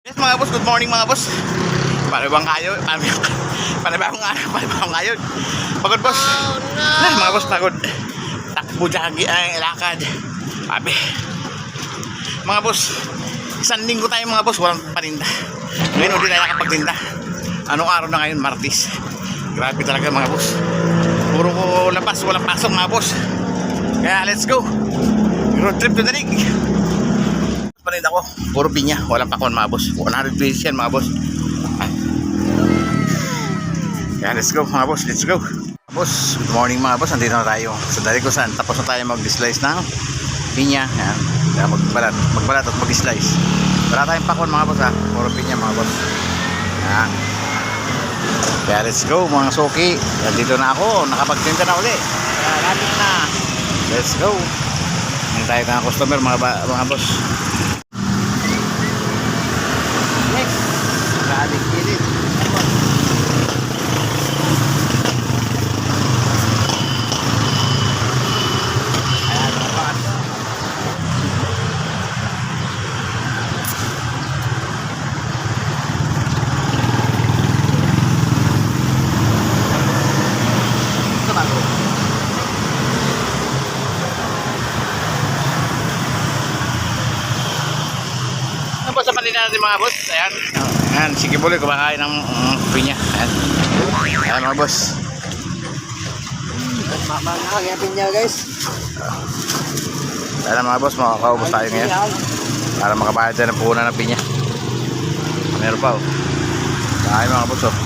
Yes mga boss, good morning mga boss. Panibang kayo, panibang kayo. Pagod boss. Oh no. Mga boss, pagod. Takbo jagi ay lakad. Sabi. Mga boss, isang linggo tayo mga boss, walang paninda. Ngayon hindi tayo nakapagtinda. Anong araw na ngayon? Martes. Grabe talaga mga boss. Puro ko labas, walang pasok mga boss. Kaya let's go. Road trip to the rig. Paninda ko, puro pinya, walang pakwan mga boss. 100 pesos yan mga boss. Kaya let's go mga boss, let's go. Boss, good morning mga boss, andito na tayo sa Darigusan. Tapos na tayo mag-slice ng pinya. Yan. Kaya magbalat at mag-slice. Wala tayong pakwan mga boss ha, puro pinya mga boss. Yan. Kaya let's go mga soki. Andito na ako, nakapagtinda na uli. Kaya lapit na. Let's go. Hindi tayo ng customer mga boss. Next, galing kilit. Ayan, napakas. Ito ba? Ano po sa paninda natin mga boss? Ayan. Ayan, sige buloy kumakain ng pinya. Ayan. Ayan mga boss. Nakakayapin niya guys. Ayan mga boss, makakaubos tayo ngayon. Para makabayad tayo ng puhunan ng pinya. Meron pa oh. Ayan mga boss oh.